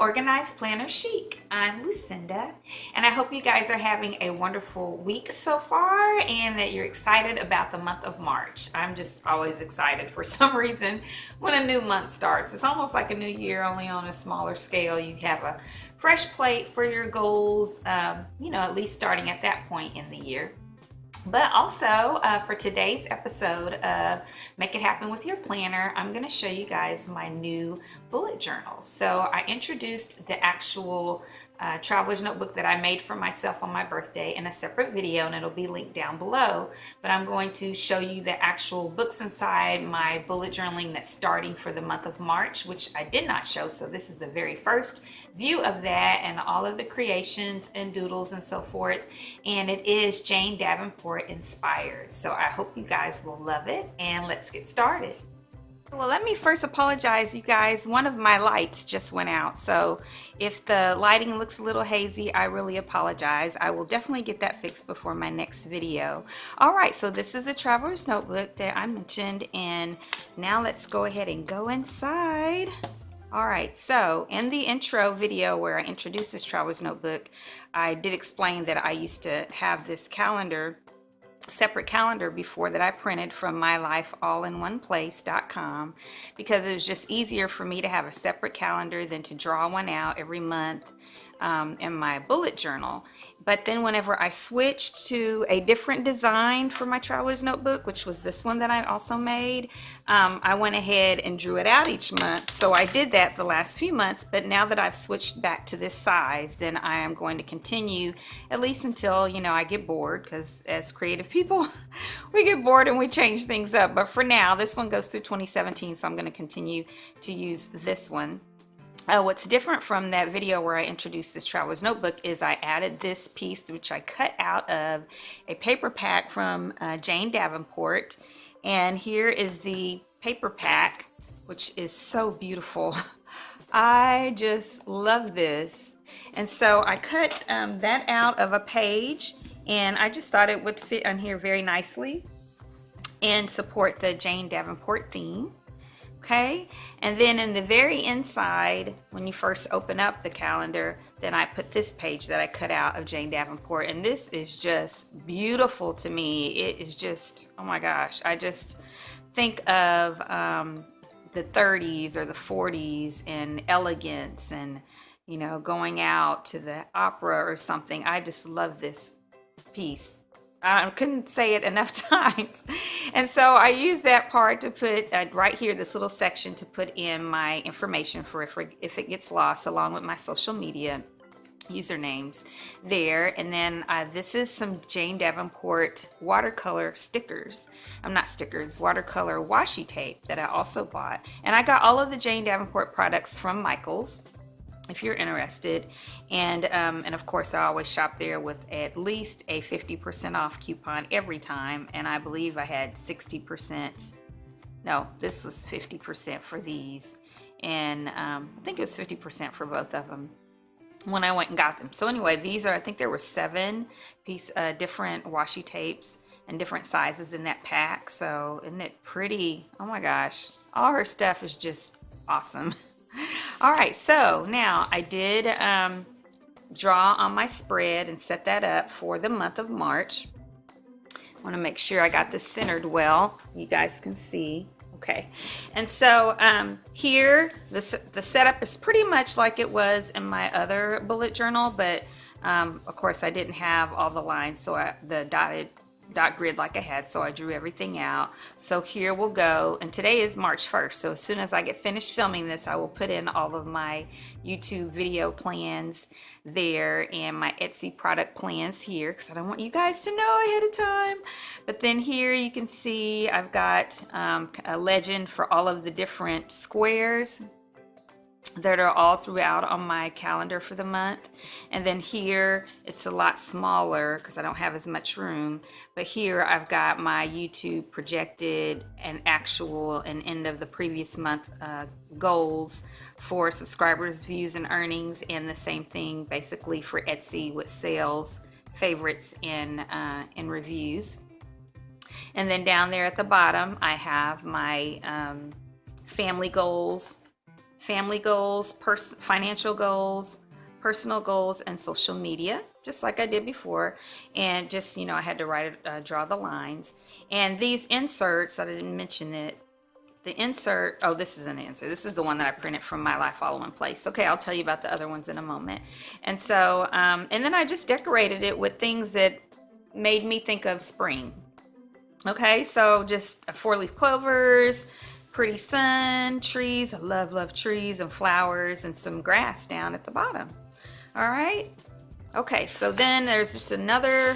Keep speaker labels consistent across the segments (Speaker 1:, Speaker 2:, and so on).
Speaker 1: Organized Planner Chic. I'm Lucinda, and I hope you guys are having a wonderful week so far and that you're excited about the month of March. I'm just always excited for some reason when a new month starts. It's almost like a new year, only on a smaller scale. You have a fresh plate for your goals, at least starting at that point in the year. But also for today's episode of Make It Happen with Your Planner, I'm going to show you guys my new bullet journal. So I introduced the actual traveler's notebook that I made for myself on my birthday in a separate video, and it'll be linked down below. But I'm going to show you the actual books inside my bullet journaling that's starting for the month of March, which I did not show. So this is the very first view of that and all of the creations and doodles and so forth. And it is Jane Davenport Inspired. So I hope you guys will love it, and let's get started. Well, let me first apologize, you guys. One of my lights just went out, so if the lighting looks a little hazy, I really apologize. I will definitely get that fixed before my next video. All right, so this is the traveler's notebook that I mentioned, and now let's go ahead and go inside. All right, so in the intro video where I introduced this traveler's notebook, I did explain that I used to have this separate calendar before that I printed from mylifeallinOneplace.com because it was just easier for me to have a separate calendar than to draw one out every month in my bullet journal. But then whenever I switched to a different design for my traveler's notebook, which was this one that I also made, I went ahead and drew it out each month. So I did that the last few months, but now that I've switched back to this size, then I am going to continue at least until, I get bored, because as creative people, we get bored and we change things up. But for now, this one goes through 2017, so I'm going to continue to use this one. What's different from that video where I introduced this traveler's notebook is I added this piece, which I cut out of a paper pack from Jane Davenport. And here is the paper pack, which is so beautiful. I just love this. And so I cut that out of a page, and I just thought it would fit on here very nicely and support the Jane Davenport theme. Okay, and then in the very inside, when you first open up the calendar, then I put this page that I cut out of Jane Davenport, and this is just beautiful to me. It is just, oh my gosh, I just think of the 30s or the 40s and elegance and, going out to the opera or something. I just love this piece. I couldn't say it enough times. And so I use that part to put right here, this little section, to put in my information for if it gets lost, along with my social media usernames there. And then this is some Jane Davenport watercolor stickers. Watercolor washi tape that I also bought. And I got all of the Jane Davenport products from Michael's, if you're interested. And of course I always shop there with at least a 50% off coupon every time, and I believe I had 60%. No, this was 50% for these, and I think it was 50% for both of them when I went and got them. So anyway, these are, I think there were 7 different washi tapes and different sizes in that pack. So isn't it pretty? Oh my gosh, all her stuff is just awesome. All right, so now I did draw on my spread and set that up for the month of March. I want to make sure I got this centered well. You guys can see. Okay, and so here the setup is pretty much like it was in my other bullet journal, but of course I didn't have all the lines, so the dot grid like I had, so I drew everything out. So here we'll go, and today is March 1st, so as soon as I get finished filming this, I will put in all of my YouTube video plans there and my Etsy product plans here, because I don't want you guys to know ahead of time. But then here you can see I've got a legend for all of the different squares that are all throughout on my calendar for the month. And then here it's a lot smaller because I don't have as much room, but here I've got my YouTube projected and actual and end of the previous month goals for subscribers, views, and earnings, and the same thing basically for Etsy with sales, favorites, and reviews. And then down there at the bottom I have my family goals family goals, financial goals, personal goals, and social media, just like I did before. And just, you know, I had to draw the lines. And these inserts, I didn't mention it. The insert, oh, this is an insert. This is the one that I printed from My Life All in Place. Okay, I'll tell you about the other ones in a moment. And so, and then I just decorated it with things that made me think of spring. Okay, so just 4-leaf clovers, pretty sun, trees. I love trees and flowers, and some grass down at the bottom. All right. Okay, so then there's just another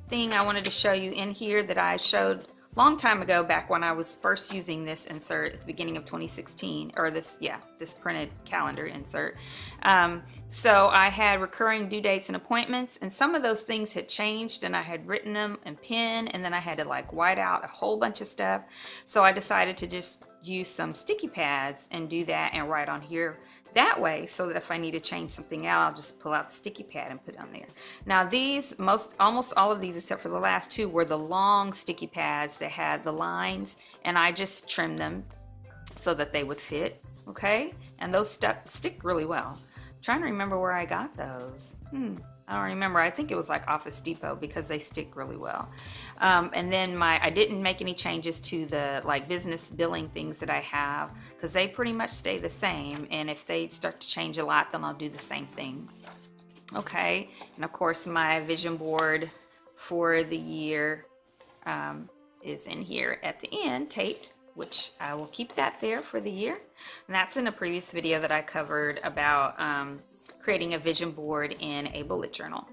Speaker 1: thing I wanted to show you in here that I showed long time ago, back when I was first using this insert at the beginning of 2016, or this printed calendar insert. So I had recurring due dates and appointments, and some of those things had changed, and I had written them in pen, and then I had to like white out a whole bunch of stuff. So I decided to just use some sticky pads and do that and write on here that way, so that if I need to change something out, I'll just pull out the sticky pad and put it on there. Now these, almost all of these except for the last two, were the long sticky pads that had the lines, and I just trimmed them so that they would fit. Okay, and those stick really well. I'm trying to remember where I got those. I don't remember. I think it was like Office Depot, because they stick really well. And then I didn't make any changes to the like business billing things that I have, because they pretty much stay the same. And if they start to change a lot, then I'll do the same thing. Okay. And of course, my vision board for the year is in here at the end, taped, which I will keep that there for the year. And that's in a previous video that I covered about creating a vision board in a bullet journal.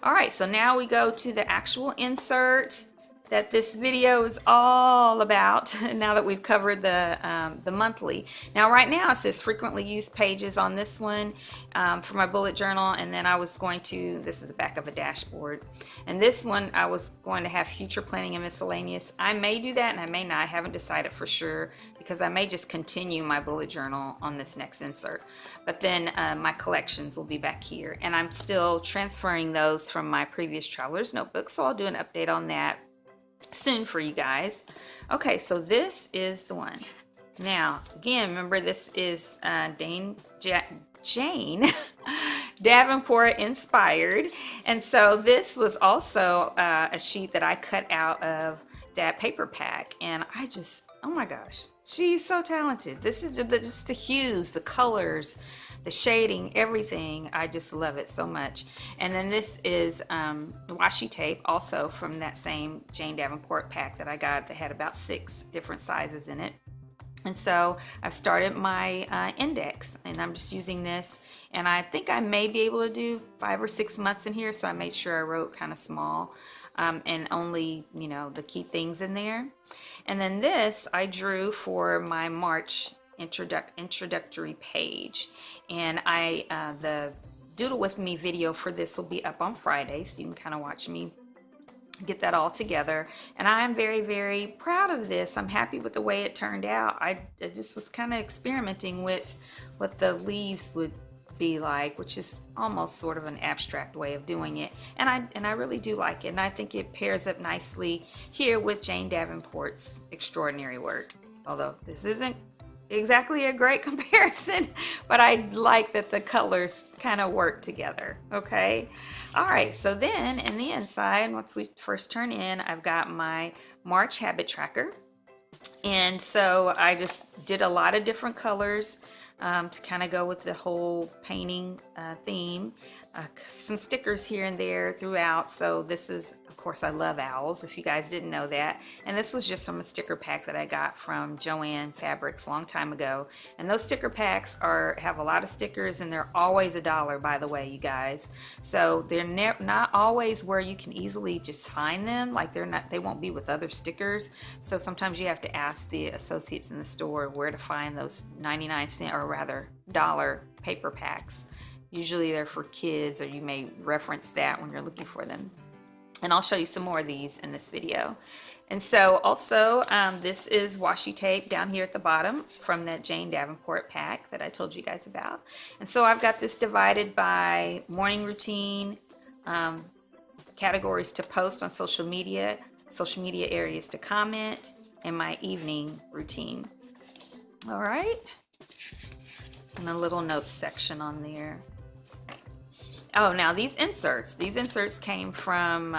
Speaker 1: All right, so now we go to the actual insert that this video is all about, now that we've covered the monthly. Now right now it says frequently used pages on this one for my bullet journal, and then I was going to, this is the back of a dashboard, and this one I was going to have future planning and miscellaneous. I may do that and I may not. I haven't decided for sure, because I may just continue my bullet journal on this next insert. But then my collections will be back here, and I'm still transferring those from my previous traveler's notebook, so I'll do an update on that soon for you guys. Okay, so this is the one. Now, again, remember this is Jane Davenport Inspired. And so this was also a sheet that I cut out of that paper pack. And I just, oh my gosh, she's so talented. This is just the hues, the colors, the shading, everything. I just love it so much. And then this is washi tape, also from that same Jane Davenport pack that I got, that had about 6 different sizes in it. And so I've started my index, and I'm just using this, and I think I may be able to do 5 or 6 months in here, so I made sure I wrote kind of small and only, you know, the key things in there. And then this I drew for my March introductory page, and the Doodle With Me video for this will be up on Friday, so you can kind of watch me get that all together. And I am very, very proud of this. I'm happy with the way it turned out. I just was kind of experimenting with what the leaves would be like, which is almost sort of an abstract way of doing it, and I really do like it, and I think it pairs up nicely here with Jane Davenport's extraordinary work, although this isn't exactly a great comparison, but I like that the colors kind of work together. Okay, all right, so then in the inside, once we first turn in, I've got my March habit tracker, and so I just did a lot of different colors to kind of go with the whole painting theme. Some stickers here and there throughout. So this is, of course, I love owls, if you guys didn't know that. And this was just from a sticker pack that I got from Joann Fabrics a long time ago. And those sticker packs have a lot of stickers, and they're always $1, by the way, you guys. So they're not always where you can easily just find them. Like they won't be with other stickers. So sometimes you have to ask the associates in the store where to find those 99-cent, or rather $1 paper packs. Usually they're for kids, or you may reference that when you're looking for them. And I'll show you some more of these in this video. And so also this is washi tape down here at the bottom from that Jane Davenport pack that I told you guys about. And so I've got this divided by morning routine, categories to post on social media areas to comment, and my evening routine. All right. and a little notes section on there. Oh, now these inserts came from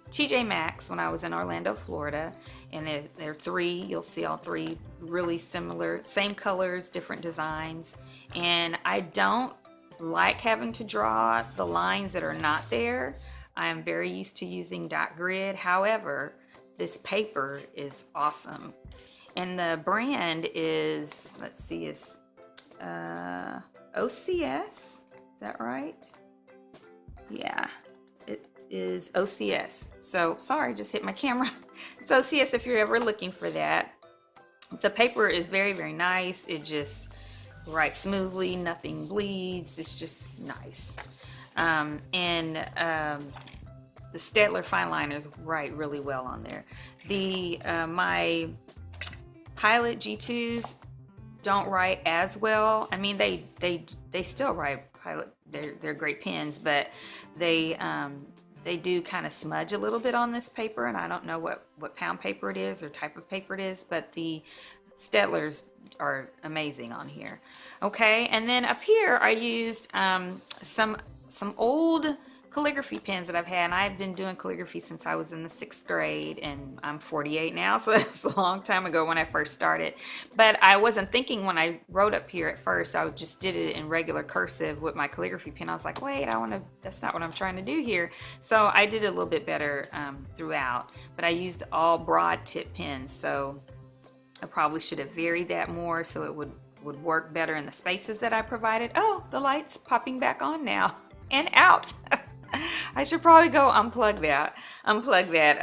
Speaker 1: TJ Maxx when I was in Orlando, Florida, and they're three. You'll see all three really similar, same colors, different designs. And I don't like having to draw the lines that are not there. I am very used to using dot grid. However, this paper is awesome. And the brand is, let's see, is OCS. Is that right? Yeah, it is OCS. So sorry, just hit my camera. It's OCS if you're ever looking for that. The paper is very, very nice. It just writes smoothly, nothing bleeds. It's just nice. The Staedtler fine liners write really well on there. The my Pilot G2s don't write as well. I mean, they still write Pilot. They're great pens, but they do kind of smudge a little bit on this paper, and I don't know what pound paper it is or type of paper it is, but the Staedtlers are amazing on here. Okay, and then up here I used some old calligraphy pens that I've had, and I've been doing calligraphy since I was in the 6th grade, and I'm 48 now, so that's a long time ago when I first started. But I wasn't thinking when I wrote up here at first, I just did it in regular cursive with my calligraphy pen. I was like, wait, that's not what I'm trying to do here. So I did it a little bit better throughout, but I used all broad tip pens, so I probably should have varied that more so it would work better in the spaces that I provided. Oh, the light's popping back on now and out. I should probably go unplug that.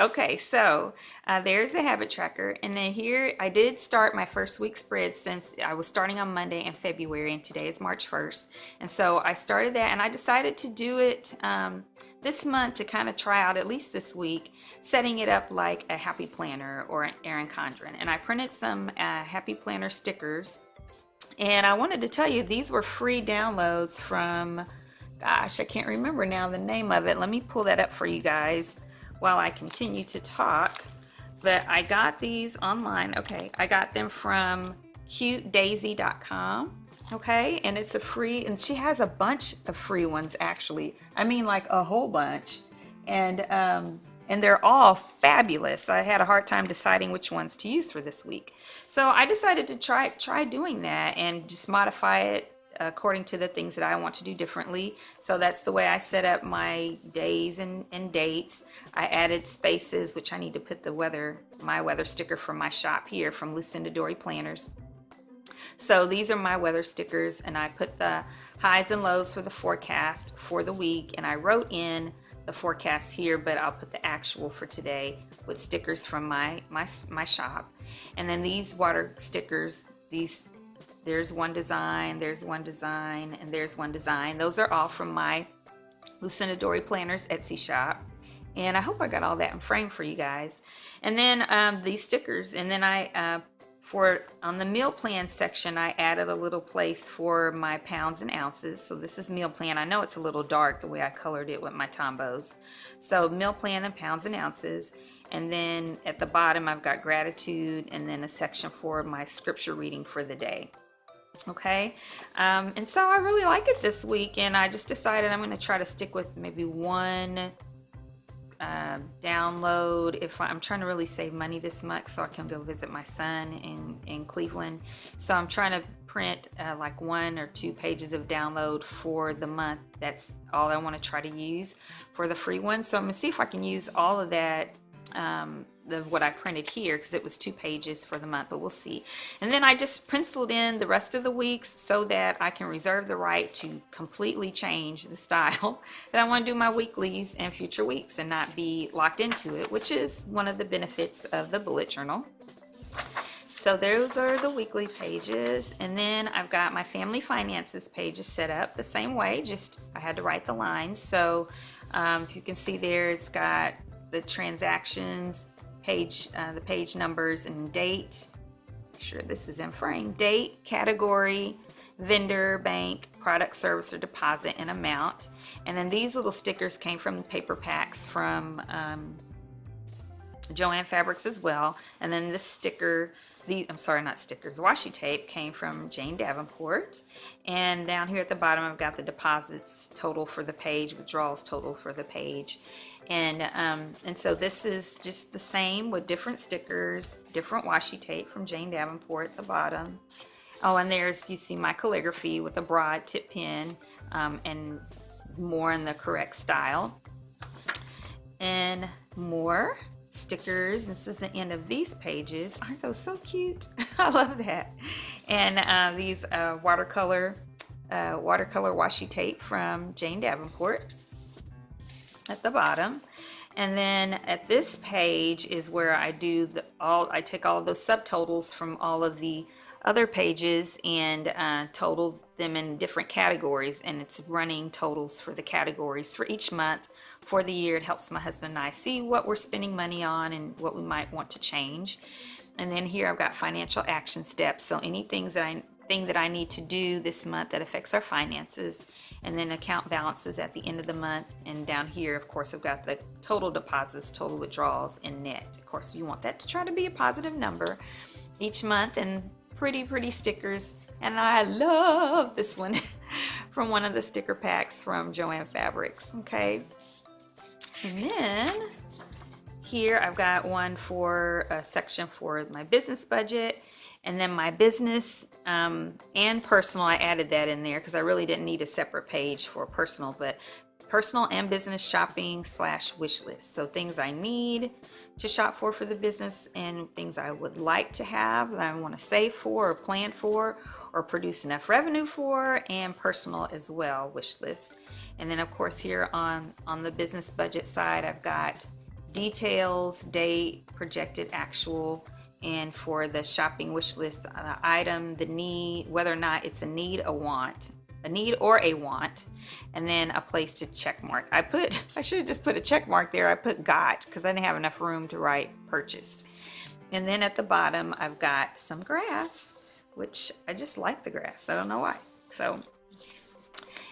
Speaker 1: Okay, so there's the habit tracker, and then here I did start my first week spread since I was starting on Monday in February, and today is March 1st. And so I started that, and I decided to do it this month to kind of try out, at least this week, setting it up like a Happy Planner or an Erin Condren. And I printed some Happy Planner stickers, and I wanted to tell you these were free downloads from, gosh, I can't remember now the name of it. Let me pull that up for you guys while I continue to talk. But I got these online. Okay, I got them from cutedaisy.com. Okay, and it's a free, and she has a bunch of free ones actually. I mean, like a whole bunch. And they're all fabulous. I had a hard time deciding which ones to use for this week. So I decided to try doing that and just modify it according to the things that I want to do differently. So that's the way I set up my days and dates. I added spaces, which I need to put my weather sticker from my shop here from Lucinda Dory Planners. So these are my weather stickers, and I put the highs and lows for the forecast for the week, and I wrote in the forecast here, but I'll put the actual for today with stickers from my shop. And then these water stickers, there's one design, there's one design, and there's one design. Those are all from my Lucinda Dory Planners Etsy shop. And I hope I got all that in frame for you guys. And then these stickers, and then on the meal plan section, I added a little place for my pounds and ounces. So this is meal plan. I know it's a little dark the way I colored it with my Tombos. So meal plan and pounds and ounces. And then at the bottom, I've got gratitude, and then a section for my scripture reading for the day. Okay, and so I really like it this week, and I just decided I'm going to try to stick with maybe one download if I'm trying to really save money this month so I can go visit my son in Cleveland. So I'm trying to print like 1 or 2 pages of download for the month. That's all I want to try to use for the free one. So I'm going to see if I can use all of that of what I printed here, because it was 2 pages for the month, but we'll see. And then I just penciled in the rest of the weeks so that I can reserve the right to completely change the style that I want to do my weeklies and future weeks and not be locked into it, which is one of the benefits of the bullet journal. So those are the weekly pages, and then I've got my family finances pages set up the same way, just I had to write the lines. So if you can see there, it's got the transactions page, the page numbers and date. Make sure this is in frame. Date, category, vendor, bank, product, service, or deposit, and amount. And then these little stickers came from the paper packs from Joanne Fabrics as well. And then this sticker, I'm sorry, not stickers, washi tape came from Jane Davenport. And down here at the bottom, I've got the deposits total for the page, withdrawals total for the page. And so this is just the same with different stickers, different washi tape from Jane Davenport at the bottom. Oh, and there's, you see my calligraphy with a broad tip pen, and more in the correct style. And more stickers. This is the end of these pages. Aren't those so cute? I love that. And these watercolor washi tape from Jane Davenport at the bottom. And then at this page is where I do I take all of those subtotals from all of the other pages and total them in different categories, and it's running totals for the categories for each month for the year. It helps my husband and I see what we're spending money on and what we might want to change. And then here I've got financial action steps, so anything that I need to do this month that affects our finances, and then account balances at the end of the month. And down here, of course, I've got the total deposits, total withdrawals, and net. Of course, you want that to try to be a positive number each month. And pretty stickers. And I love this one from one of the sticker packs from Joanne Fabrics. Okay. And then here I've got one for a section for my business budget. And then my business and personal, I added that in there because I really didn't need a separate page for personal, but personal and business shopping / wish list. So things I need to shop for the business, and things I would like to have that I want to save for or plan for or produce enough revenue for, and personal as well, wish list. And then of course here on the business budget side, I've got details, date, projected actual, and for the shopping wish list, the item, the need, whether or not it's a need, a want, a need or a want, and then a place to check mark. I should have just put a check mark there. I put got because I didn't have enough room to write purchased. And then at the bottom, I've got some grass, which I just like the grass. I don't know why. So,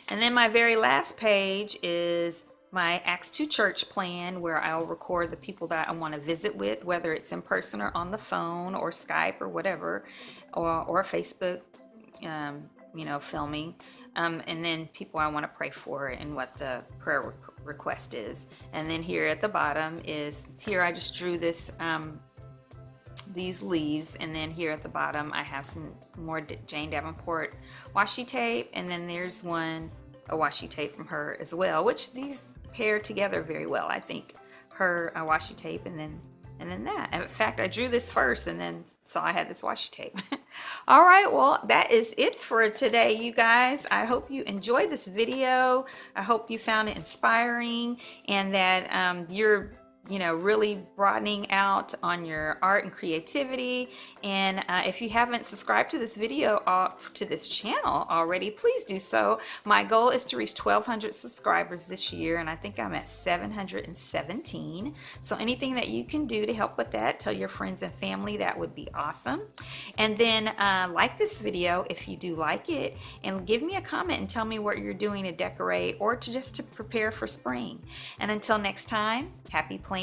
Speaker 1: and then my very last page is my Acts 2 Church plan, where I'll record the people that I want to visit with, whether it's in person or on the phone or Skype or whatever, or Facebook, filming, and then people I want to pray for and what the prayer request is. And then here at the bottom is, here I just drew this, these leaves, and then here at the bottom I have some more Jane Davenport washi tape, and then there's a washi tape from her as well, which these pair together very well. I think her washi tape and then that. In fact, I drew this first and then saw I had this washi tape. All right, well, that is it for today, you guys. I hope you enjoyed this video. I hope you found it inspiring, and that you're really broadening out on your art and creativity. And if you haven't subscribed to this video, to this channel already, please do so. My goal is to reach 1,200 subscribers this year, and I think I'm at 717. So anything that you can do to help with that, tell your friends and family, that would be awesome. And then like this video if you do like it, and give me a comment and tell me what you're doing to decorate or to prepare for spring. And until next time, happy planning.